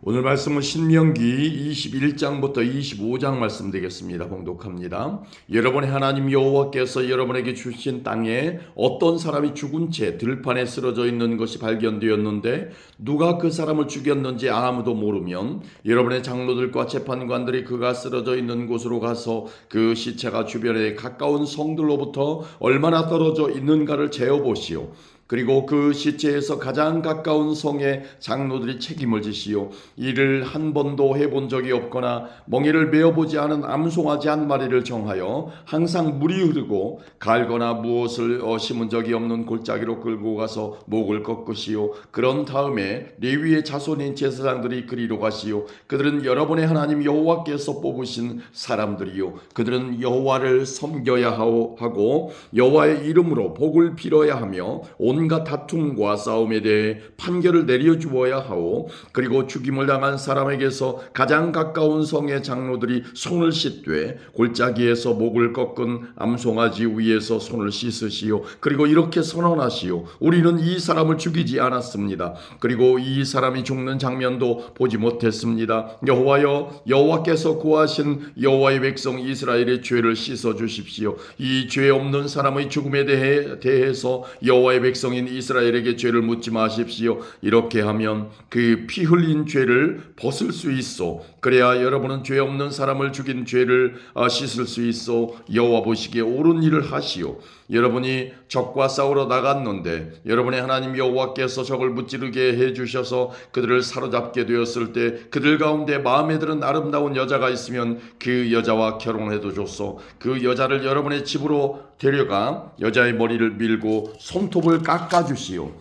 오늘 말씀은 신명기 21장부터 25장 말씀 되겠습니다. 봉독합니다. 여러분의 하나님 여호와께서 여러분에게 주신 땅에 어떤 사람이 죽은 채 들판에 쓰러져 있는 것이 발견되었는데 누가 그 사람을 죽였는지 아무도 모르면 여러분의 장로들과 재판관들이 그가 쓰러져 있는 곳으로 가서 그 시체가 주변에 가까운 성들로부터 얼마나 떨어져 있는가를 재어보시오. 그리고 그 시체에서 가장 가까운 성의 장로들이 책임을 지시오. 이를 한 번도 해본 적이 없거나 멍에를 메어보지 않은 암송아지 한 마리를 정하여 항상 물이 흐르고 갈거나 무엇을 심은 적이 없는 골짜기로 끌고 가서 목을 꺾으시오. 그런 다음에 레위의 자손인 제사장들이 그리로 가시오. 그들은 여러분의 하나님 여호와께서 뽑으신 사람들이요, 그들은 여호와를 섬겨야 하고 여호와의 이름으로 복을 빌어야 하며 온갖 다툼과 싸움에 대해 판결을 내려주어야 하오. 그리고 죽임을 당한 사람에게서 가장 가까운 성의 장로들이 손을 씻되 골짜기에서 목을 꺾은 암송아지 위에서 손을 씻으시오. 그리고 이렇게 선언하시오. 우리는 이 사람을 죽이지 않았습니다. 그리고 이 사람이 죽는 장면도 보지 못했습니다. 여호와여, 여호와께서 구하신 여호와의 백성 이스라엘의 죄를 씻어 주십시오. 이 죄 없는 사람의 죽음에 대해서 여호와의 백성인 이스라엘에게 죄를 묻지 마십시오. 이렇게 하면 그 피 흘린 죄를 벗을 수 있어. 그래야 여러분은 죄 없는 사람을 죽인 죄를 씻을 수 있어. 여호와 보시기에 옳은 일을 하시오. 여러분이 적과 싸우러 나갔는데 여러분의 하나님 여호와께서 적을 무찌르게 해주셔서 그들을 사로잡게 되었을 때 그들 가운데 마음에 드는 아름다운 여자가 있으면 그 여자와 결혼해도 줬소. 그 여자를 여러분의 집으로 데려가 여자의 머리를 밀고 손톱을 깎아주시오.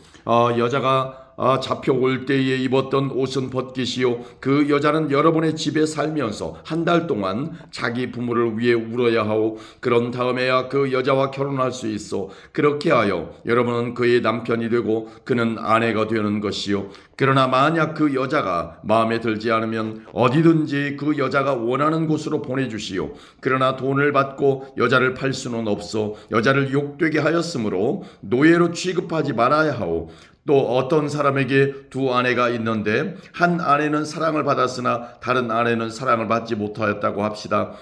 여자가 잡혀올 때에 입었던 옷은 벗기시오. 그 여자는 여러분의 집에 살면서 한 달 동안 자기 부모를 위해 울어야 하오. 그런 다음에야 그 여자와 결혼할 수 있어. 그렇게 하여 여러분은 그의 남편이 되고 그는 아내가 되는 것이요. 그러나 만약 그 여자가 마음에 들지 않으면 어디든지 그 여자가 원하는 곳으로 보내주시오. 그러나 돈을 받고 여자를 팔 수는 없어. 여자를 욕되게 하였으므로 노예로 취급하지 말아야 하오. 또 어떤 사람에게 두 아내가 있는데 한 아내는 사랑을 받았으나 다른 아내는 사랑을 받지 못하였다고 합시다.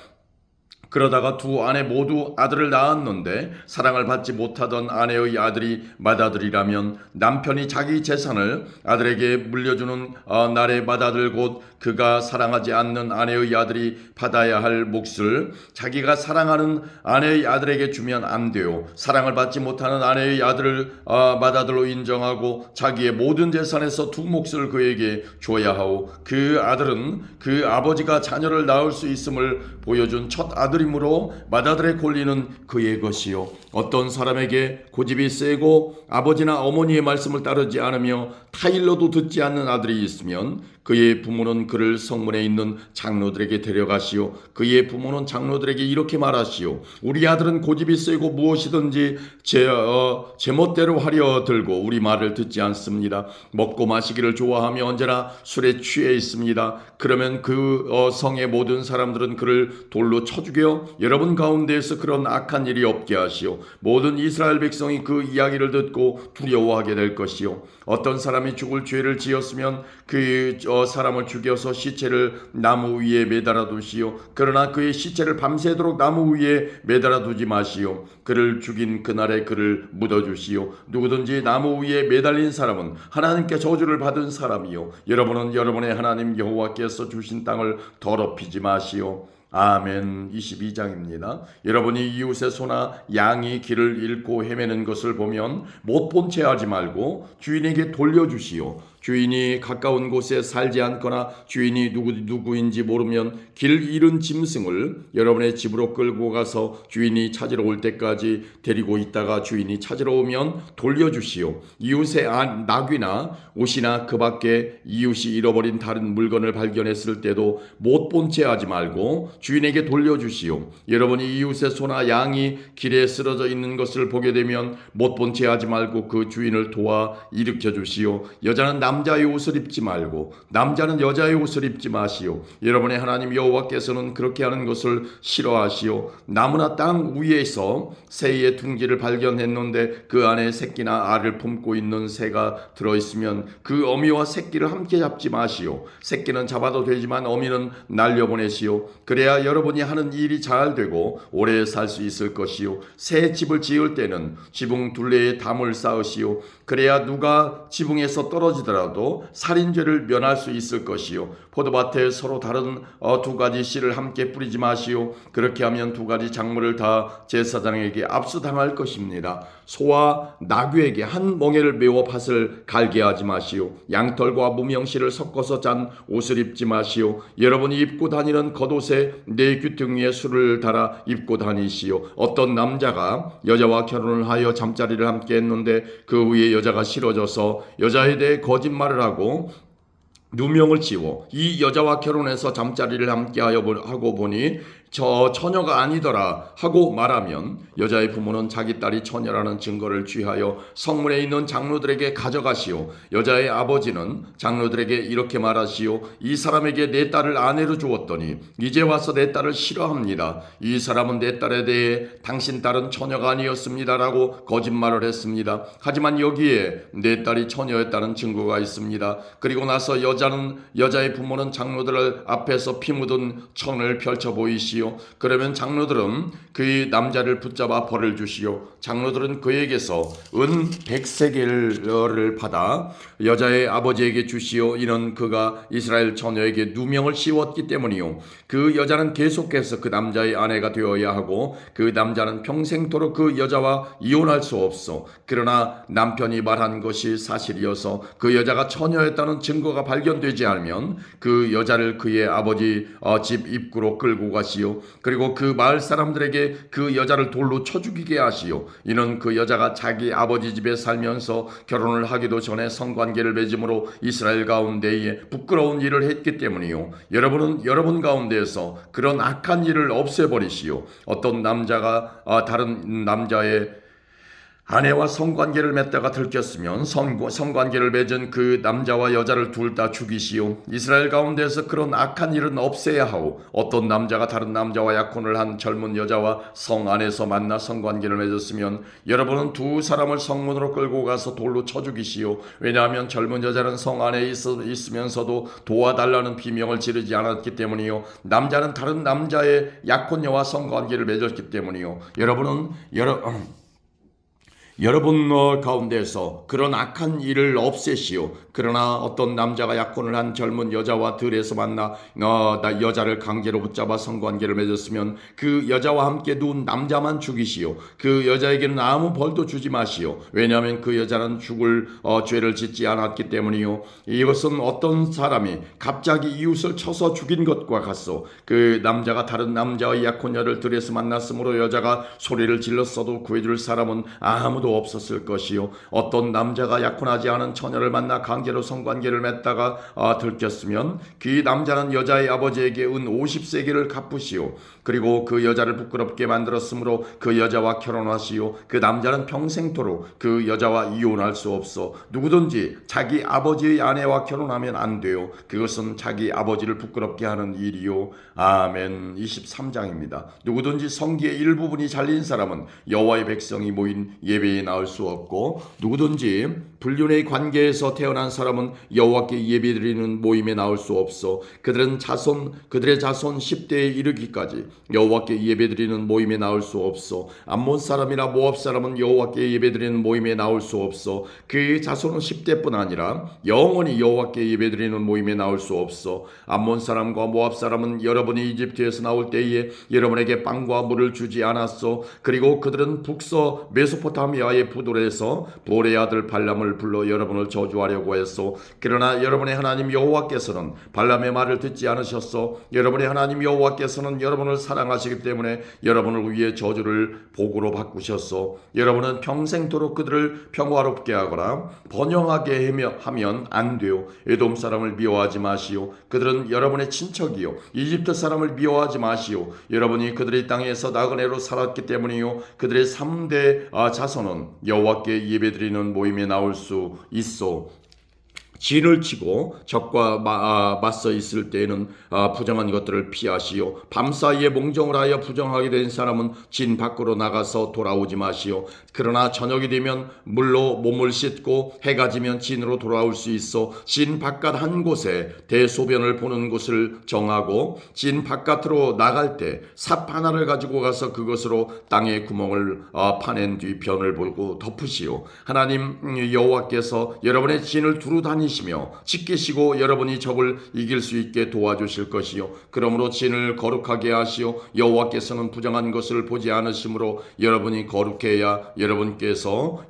그러다가 두 아내 모두 아들을 낳았는데 사랑을 받지 못하던 아내의 아들이 맏아들이라면 남편이 자기 재산을 아들에게 물려주는 날에 맏아들 곧 그가 사랑하지 않는 아내의 아들이 받아야 할 몫을 자기가 사랑하는 아내의 아들에게 주면 안 돼요. 사랑을 받지 못하는 아내의 아들을 맏아들로 인정하고 자기의 모든 재산에서 두 몫을 그에게 줘야 하오. 그 아들은 그 아버지가 자녀를 낳을 수 있음을 보여준 첫 아들이므로 맏아들의 권리는 그의 것이요. 어떤 사람에게 고집이 세고 아버지나 어머니의 말씀을 따르지 않으며 타일러도 듣지 않는 아들이 있으면 그의 부모는 그를 성문에 있는 장로들에게 데려가시오. 그의 부모는 장로들에게 이렇게 말하시오. 우리 아들은 고집이 세고 무엇이든지 제멋대로 하려 들고 우리 말을 듣지 않습니다. 먹고 마시기를 좋아하며 언제나 술에 취해 있습니다. 그러면 그 성의 모든 사람들은 그를 돌로 쳐 죽여 여러분 가운데에서 그런 악한 일이 없게 하시오. 모든 이스라엘 백성이 그 이야기를 듣고 두려워하게 될 것이요. 어떤 사람이 죽을 죄를 지었으면 그 사람을 죽여서 시체를 나무 위에 매달아 두시오. 그러나 그의 시체를 밤새도록 나무 위에 매달아 두지 마시오. 그를 죽인 그날에 그를 묻어주시오. 누구든지 나무 위에 매달린 사람은 하나님께 저주를 받은 사람이요. 여러분은 여러분의 하나님 여호와께서 주신 땅을 더럽히지 마시오. 아멘. 22장입니다. 여러분이 이웃의 소나 양이 길을 잃고 헤매는 것을 보면 못 본 채 하지 말고 주인에게 돌려주시오. 주인이 가까운 곳에 살지 않거나 주인이 누구인지 모르면 길 잃은 짐승을 여러분의 집으로 끌고 가서 주인이 찾으러 올 때까지 데리고 있다가 주인이 찾으러 오면 돌려주시오. 이웃의 나귀나 옷이나 그 밖에 이웃이 잃어버린 다른 물건을 발견했을 때도 못 본 채 하지 말고 주인에게 돌려주시오. 여러분이 이웃의 소나 양이 길에 쓰러져 있는 것을 보게 되면 못 본 채 하지 말고 그 주인을 도와 일으켜 주시오. 여자는 남자의 옷을 입지 말고 남자는 여자의 옷을 입지 마시오. 여러분의 하나님 여호와께서는 그렇게 하는 것을 싫어하시오. 나무나 땅 위에서 새의 둥지를 발견했는데 그 안에 새끼나 알을 품고 있는 새가 들어있으면 그 어미와 새끼를 함께 잡지 마시오. 새끼는 잡아도 되지만 어미는 날려보내시오. 그래야 여러분이 하는 일이 잘 되고 오래 살 수 있을 것이요. 새 집을 지을 때는 지붕 둘레에 담을 쌓으시오. 그래야 누가 지붕에서 떨어지더라도 살인죄를 면할 수 있을 것이요. 포도밭에 서로 다른 두 가지 씨를 함께 뿌리지 마시오. 그렇게 하면 두 가지 작물을 다 제사장에게 압수당할 것입니다. 소와 나귀에게 한 멍에를 메워 밭을 갈게 하지 마시오. 양털과 무명실을 섞어서 짠 옷을 입지 마시오. 여러분이 입고 다니는 겉옷에 내 귀등 위에 술을 달아 입고 다니시오. 어떤 남자가 여자와 결혼을 하여 잠자리를 함께 했는데 그 후에 여자가 싫어져서 여자에 대해 거짓말을 하고 누명을 지워 이 여자와 결혼해서 잠자리를 함께 하고 보니 저 처녀가 아니더라 하고 말하면 여자의 부모는 자기 딸이 처녀라는 증거를 취하여 성문에 있는 장로들에게 가져가시오. 여자의 아버지는 장로들에게 이렇게 말하시오. 이 사람에게 내 딸을 아내로 주었더니 이제 와서 내 딸을 싫어합니다. 이 사람은 내 딸에 대해 당신 딸은 처녀가 아니었습니다라고 거짓말을 했습니다. 하지만 여기에 내 딸이 처녀였다는 증거가 있습니다. 그리고 나서 여자의 부모는 장로들 앞에서 피 묻은 천을 펼쳐 보이시오. 그러면 장로들은 그 남자를 붙잡아 벌을 주시오. 장로들은 그에게서 은 100세겔을 받아 여자의 아버지에게 주시오. 이는 그가 이스라엘 처녀에게 누명을 씌웠기 때문이요. 그 여자는 계속해서 그 남자의 아내가 되어야 하고 그 남자는 평생토록 그 여자와 이혼할 수 없어. 그러나 남편이 말한 것이 사실이어서 그 여자가 처녀였다는 증거가 발견되지 않으면 그 여자를 그의 아버지 집 입구로 끌고 가시오. 그리고 그 마을 사람들에게 그 여자를 돌로 쳐 죽이게 하시오. 이는 그 여자가 자기 아버지 집에 살면서 결혼을 하기도 전에 성관계를 맺음으로 이스라엘 가운데에 부끄러운 일을 했기 때문이요. 여러분은 여러분 가운데에서 그런 악한 일을 없애버리시오. 어떤 남자가 다른 남자의 아내와 성관계를 맺다가 들켰으면 성관계를 맺은 그 남자와 여자를 둘 다 죽이시오. 이스라엘 가운데서 그런 악한 일은 없애야 하오. 어떤 남자가 다른 남자와 약혼을 한 젊은 여자와 성 안에서 만나 성관계를 맺었으면 여러분은 두 사람을 성문으로 끌고 가서 돌로 쳐 죽이시오. 왜냐하면 젊은 여자는 성 안에 있으면서도 도와달라는 비명을 지르지 않았기 때문이요. 남자는 다른 남자의 약혼녀와 성관계를 맺었기 때문이요. 여러분 가운데서 그런 악한 일을 없애시오. 그러나 어떤 남자가 약혼을 한 젊은 여자와 들에서 만나 여자를 강제로 붙잡아 성관계를 맺었으면 그 여자와 함께 누운 남자만 죽이시오. 그 여자에게는 아무 벌도 주지 마시오. 왜냐하면 그 여자는 죽을 죄를 짓지 않았기 때문이요. 이것은 어떤 사람이 갑자기 이웃을 쳐서 죽인 것과 같소. 그 남자가 다른 남자의 약혼녀를 들에서 만났으므로 여자가 소리를 질렀어도 구해줄 사람은 아무도 없었을 것이요. 어떤 남자가 약혼하지 않은 처녀를 만나 강제로 성관계를 맺다가 들켰으면 그 남자는 여자의 아버지에게 은 50세겔을 갚으시오. 그리고 그 여자를 부끄럽게 만들었으므로 그 여자와 결혼하시오. 그 남자는 평생토록 그 여자와 이혼할 수 없어. 누구든지 자기 아버지의 아내와 결혼하면 안 돼요. 그것은 자기 아버지를 부끄럽게 하는 일이요. 아멘. 23장입니다. 누구든지 성기의 일부분이 잘린 사람은 여호와의 백성이 모인 예배에 나올 수 없고, 누구든지 불륜의 관계에서 태어난 사람은 여호와께 예배드리는 모임에 나올 수 없어. 그들의 자손 10대에 이르기까지 여호와께 예배드리는 모임에 나올 수 없어. 암몬 사람이나 모압 사람은 여호와께 예배드리는 모임에 나올 수 없어. 그 자손은 10대뿐 아니라 영원히 여호와께 예배드리는 모임에 나올 수 없어. 암몬 사람과 모압 사람은 여러분이 이집트에서 나올 때에 여러분에게 빵과 물을 주지 않았어. 그리고 그들은 북서 메소포타미아의 부돌에서 보레의 아들 발람을 불러 여러분을 저주하려고 했어. 그러나 여러분의 하나님 여호와께서는 발람의 말을 듣지 않으셨어. 여러분의 하나님 여호와께서는 여러분을 사랑하시기 때문에 여러분을 위해 저주를 복으로 바꾸셨어. 여러분은 평생토록 그들을 평화롭게 하거나 번영하게 하면 안 돼요. 에돔 사람을 미워하지 마시오. 그들은 여러분의 친척이요. 이집트 사람을 미워하지 마시오. 여러분이 그들의 땅에서 나그네로 살았기 때문이요. 그들의 3대 자손은 여호와께 예배드리는 모임에 나올 수 있어. 진을 치고 적과 맞서 있을 때에는 부정한 것들을 피하시오. 밤사이에 몽정을 하여 부정하게 된 사람은 진 밖으로 나가서 돌아오지 마시오. 그러나 저녁이 되면 물로 몸을 씻고 해가 지면 진으로 돌아올 수 있어 진 바깥 한 곳에 대소변을 보는 곳을 정하고 진 바깥으로 나갈 때 삽 하나를 가지고 가서 그것으로 땅에 구멍을 파낸 뒤 변을 보고 덮으시오. 하나님 여호와께서 여러분의 진을 두루 다니시며 지키시고 여러분이 적을 이길 수 있게 도와주실 것이요. 그러므로 진을 거룩하게 하시오. 여호와께서는 부정한 것을 보지 않으시므로 여러분이 거룩해야 여호와께서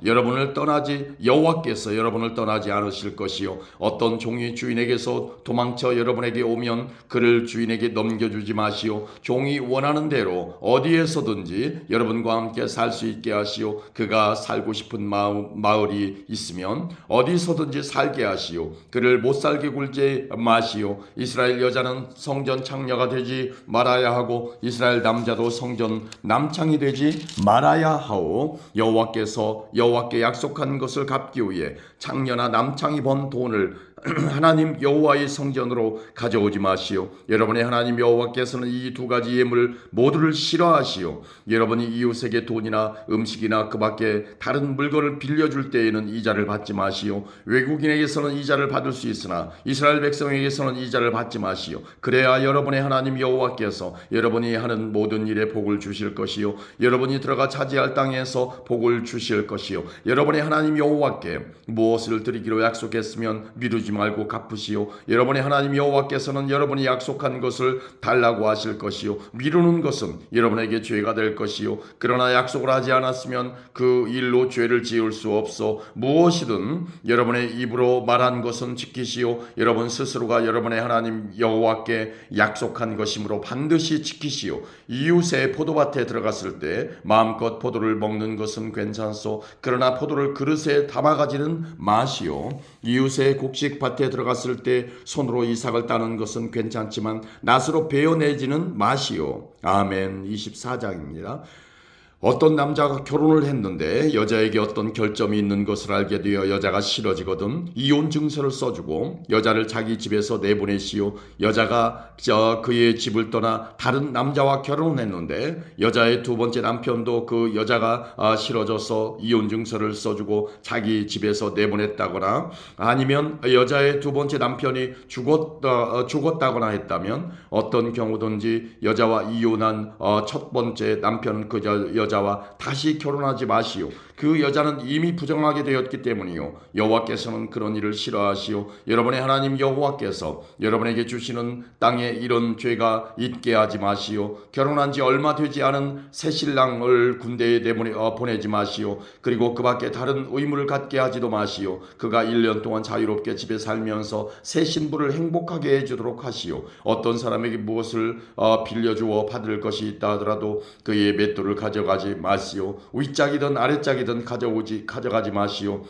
여러분을 떠나지 않으실 것이요. 어떤 종이 주인에게서 도망쳐 여러분에게 오면 그를 주인에게 넘겨주지 마시오. 종이 원하는 대로 어디에서든지 여러분과 함께 살 수 있게 하시오. 그가 살고 싶은 마을이 있으면 어디서든지 살게 하시오. 그를 못 살게 굴지 마시오. 이스라엘 여자는 성전 창녀가 되지 말아야 하고 이스라엘 남자도 성전 남창이 되지 말아야 하오. 여호와께 약속한 것을 갚기 위해 창녀나 남창이 번 돈을 하나님 여호와의 성전으로 가져오지 마시오. 여러분의 하나님 여호와께서는 이 두 가지 예물 모두를 싫어하시오. 여러분이 이웃에게 돈이나 음식이나 그 밖에 다른 물건을 빌려줄 때에는 이자를 받지 마시오. 외국인에게서는 이자를 받을 수 있으나 이스라엘 백성에게서는 이자를 받지 마시오. 그래야 여러분의 하나님 여호와께서 여러분이 하는 모든 일에 복을 주실 것이요. 여러분이 들어가 차지할 땅에서 복을 주실 것이요. 여러분의 하나님 여호와께 무엇을 드리기로 약속했으면 미루지 말고 갚으시오. 여러분의 하나님 여호와께서는 여러분이 약속한 것을 달라고 하실 것이요. 미루는 것은 여러분에게 죄가 될 것이요. 그러나 약속을 하지 않았으면 그 일로 죄를 지을 수 없어 무엇이든 여러분의 입으로 말한 것은 지키시오. 여러분 스스로가 여러분의 하나님 여호와께 약속한 것이므로 반드시 지키시오. 이웃의 포도밭에 들어갔을 때 마음껏 포도를 먹는 것은 괜찮소. 그러나 포도를 그릇에 담아가지는 마시오. 이웃의 곡식밭에 들어갔을 때 손으로 이삭을 따는 것은 괜찮지만 낫으로 베어내지는 마시오. 아멘. 24장입니다. 어떤 남자가 결혼을 했는데 여자에게 어떤 결점이 있는 것을 알게 되어 여자가 싫어지거든 이혼 증서를 써주고 여자를 자기 집에서 내보내시오. 여자가 그의 집을 떠나 다른 남자와 결혼했는데 여자의 두 번째 남편도 그 여자가 싫어져서 이혼 증서를 써주고 자기 집에서 내보냈다거나 아니면 여자의 두 번째 남편이 죽었다거나 했다면 어떤 경우든지 여자와 이혼한 첫 번째 남편은 그 여자와 다시 결혼하지 마시오. 그 여자는 이미 부정하게 되었기 때문이요. 여호와께서는 그런 일을 싫어하시오. 여러분의 하나님 여호와께서 여러분에게 주시는 땅에 이런 죄가 있게 하지 마시오. 결혼한 지 얼마 되지 않은 새 신랑을 군대에 보내지 마시오. 그리고 그 밖에 다른 의무를 갖게 하지도 마시오. 그가 1년 동안 자유롭게 집에 살면서 새 신부를 행복하게 해주도록 하시오. 어떤 사람에게 무엇을 빌려주어 받을 것이 있다 하더라도 그의 맷돌을 가져가지 마시오. 윗짝이든 아랫짝이든 가져가지 마시오.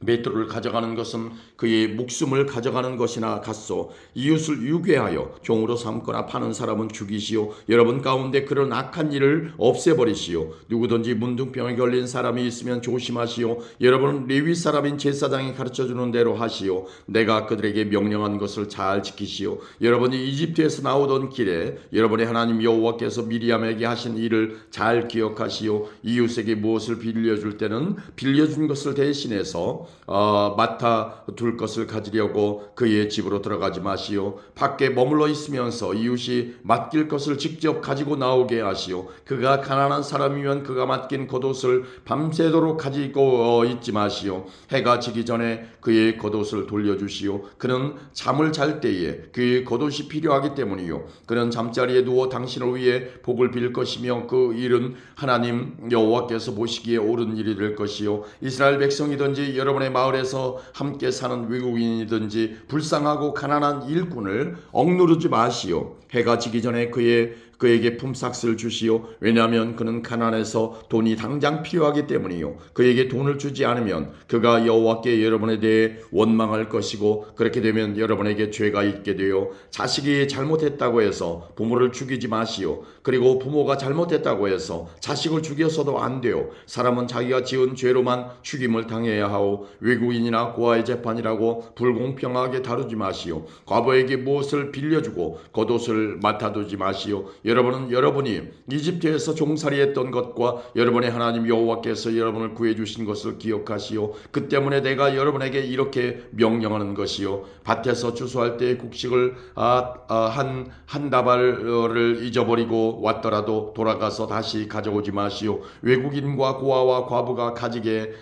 맷돌을 가져가는 것은 그의 목숨을 가져가는 것이나 같소. 이웃을 유괴하여 종으로 삼거나 파는 사람은 죽이시오. 여러분 가운데 그런 악한 일을 없애버리시오. 누구든지 문둥병에 걸린 사람이 있으면 조심하시오. 여러분은 레위 사람인 제사장이 가르쳐주는 대로 하시오. 내가 그들에게 명령한 것을 잘 지키시오. 여러분이 이집트에서 나오던 길에 여러분의 하나님 여호와께서 미리암에게 하신 일을 잘 기억하시오. 이웃에게 무엇을 빌려줄 때는 빌려준 것을 대신해서 맡아 둘 것을 가지려고 그의 집으로 들어가지 마시오. 밖에 머물러 있으면서 이웃이 맡길 것을 직접 가지고 나오게 하시오. 그가 가난한 사람이면 그가 맡긴 겉옷을 밤새도록 가지고 있지 마시오. 해가 지기 전에 그의 겉옷을 돌려주시오. 그는 잠을 잘 때에 그의 겉옷이 필요하기 때문이요. 그는 잠자리에 누워 당신을 위해 복을 빌 것이며 그 일은 하나님 여호와께서 보시기에 옳은 일이 될 것이요. 이스라엘 백성이든지 여러분의 마을에서 함께 사는 외국인이든지 불쌍하고 가난한 일꾼을 억누르지 마시오. 해가 지기 전에 그의 그에게 품삯을 주시오. 왜냐하면 그는 가난해서 돈이 당장 필요하기 때문이요. 그에게 돈을 주지 않으면 그가 여호와께 여러분에 대해 원망할 것이고, 그렇게 되면 여러분에게 죄가 있게 되어 자식이 잘못했다고 해서 부모를 죽이지 마시오. 그리고 부모가 잘못했다고 해서 자식을 죽여서도 안 돼요. 사람은 자기가 지은 죄로만 죽임을 당해야 하오. 외국인이나 고아의 재판이라고 불공평하게 다루지 마시오. 과부에게 무엇을 빌려주고 겉옷을 맡아두지 마시오. 여러분은 여러분이 이집트에서 종살이했던 것과 여러분의 하나님 여호와께서 여러분을 구해주신 것을 기억하시오. 그 때문에 내가 여러분에게 이렇게 명령하는 것이요. 밭에서 주수할 때의 국식을 한 다발을 잊어버리고 왔더라도 돌아가서 다시 가져오지 마시오. 외국인과 고아와 과부가 가지게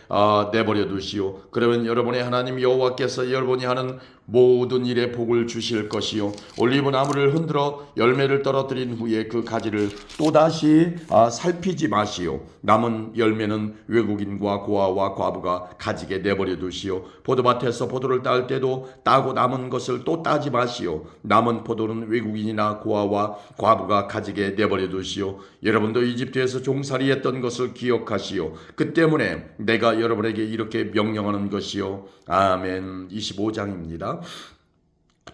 내버려 두시오. 그러면 여러분의 하나님 여호와께서 여러분이 하는 모든 일에 복을 주실 것이요. 올리브 나무를 흔들어 열매를 떨어뜨린 후에 그 가지를 또다시 살피지 마시오. 남은 열매는 외국인과 고아와 과부가 가지게 내버려 두시오. 포도밭에서 포도를 딸 때도 따고 남은 것을 또 따지 마시오. 남은 포도는 외국인이나 고아와 과부가 가지게 내버려 두시오. 여러분도 이집트에서 종살이했던 것을 기억하시오. 그 때문에 내가 여러분에게 이렇게 명령하는 것이요. 아멘. 25장입니다.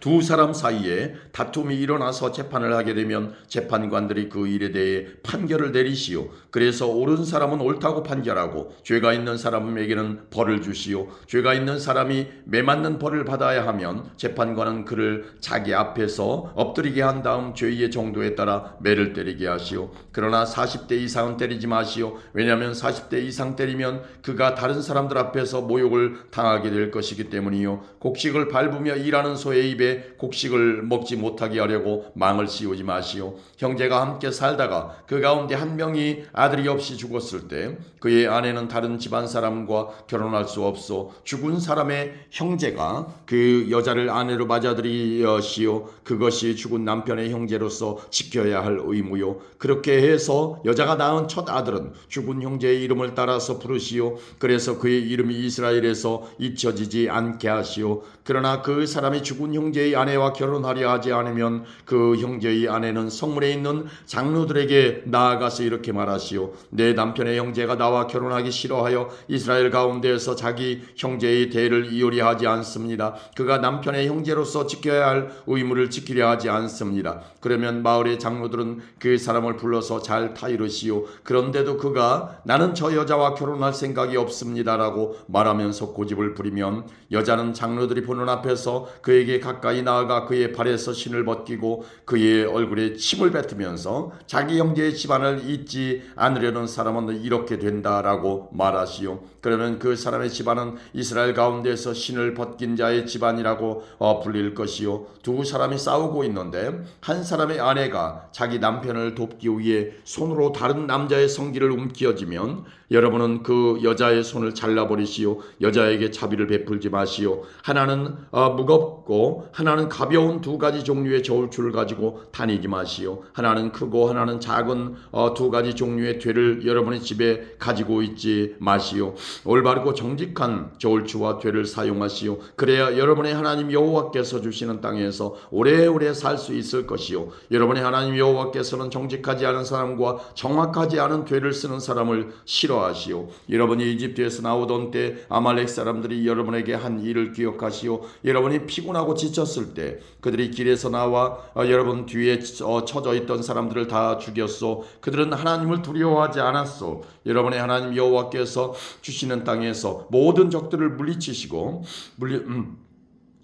두 사람 사이에 다툼이 일어나서 재판을 하게 되면 재판관들이 그 일에 대해 판결을 내리시오. 그래서 옳은 사람은 옳다고 판결하고 죄가 있는 사람에게는 벌을 주시오. 죄가 있는 사람이 매맞는 벌을 받아야 하면 재판관은 그를 자기 앞에서 엎드리게 한 다음 죄의 정도에 따라 매를 때리게 하시오. 그러나 40대 이상은 때리지 마시오. 왜냐하면 40대 이상 때리면 그가 다른 사람들 앞에서 모욕을 당하게 될 것이기 때문이요. 곡식을 밟으며 일하는 소의 입에 곡식을 먹지 못하게 하려고 망을 씌우지 마시오. 형제가 함께 살다가 그 가운데 한 명이 아들이 없이 죽었을 때 그의 아내는 다른 집안 사람과 결혼할 수 없어 죽은 사람의 형제가 그 여자를 아내로 맞아들이시오. 그것이 죽은 남편의 형제로서 지켜야 할 의무요. 그렇게 해서 여자가 낳은 첫 아들은 죽은 형제의 이름을 따라서 부르시오. 그래서 그의 이름이 이스라엘에서 잊혀지지 않게 하시오. 그러나 그 사람이 죽은 형제의 아내와 결혼하려 하지 않으면 그 형제의 아내는 성문에 있는 장로들에게 나아가서 이렇게 말하시오. 내 남편의 형제가 나와 결혼하기 싫어하여 이스라엘 가운데에서 자기 형제의 대를 이으려 하지 않습니다. 그가 남편의 형제로서 지켜야 할 의무를 지키려 하지 않습니다. 그러면 마을의 장로들은 그 사람을 불러서 잘 타이르시오. 그런데도 그가 나는 저 여자와 결혼할 생각이 없습니다라고 말하면서 고집을 부리면 여자는 장로들이 보는 앞에서 그에게 가까이 나아가 그의 발에서 신을 벗기고 그의 얼굴에 침을 뱉으면서 자기 형제의 집안을 잊지 않으려는 사람은 이렇게 된다라고 말하시오. 그러면 그 사람의 집안은 이스라엘 가운데서 신을 벗긴 자의 집안이라고 불릴 것이요. 두 사람이 싸우고 있는데 한 사람의 아내가 자기 남편을 돕기 위해 손으로 다른 남자의 성기를 움켜쥐면 여러분은 그 여자의 손을 잘라버리시오. 여자에게 자비를 베풀지 마시오. 하나는 무겁고 하나는 가벼운 두 가지 종류의 저울추를 가지고 다니지 마시오. 하나는 크고 하나는 작은 두 가지 종류의 퇴를 여러분의 집에 가지고 있지 마시오. 올바르고 정직한 저울추와 퇴를 사용하시오. 그래야 여러분의 하나님 여호와께서 주시는 땅에서 오래오래 살 수 있을 것이요. 여러분의 하나님 여호와께서는 정직하지 않은 사람과 정확하지 않은 퇴를 쓰는 사람을 싫어하시오. 여러분이 이집트에서 나오던 때 아말렉 사람들이 여러분에게 한 일을 기억하시오. 여러분이 피곤하고 지쳤을 때 그들이 길에서 나와 여러분 뒤에 처져 있던 사람들을 다 죽였소. 그들은 하나님을 두려워하지 않았소. 여러분의 하나님 여호와께서 주시는 땅에서 모든 적들을 물리치시고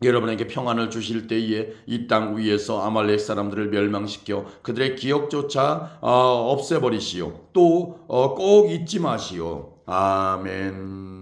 여러분에게 평안을 주실 때에 이 땅 위에서 아말렉 사람들을 멸망시켜 그들의 기억조차 없애버리시오. 또 꼭 잊지 마시오. 아멘.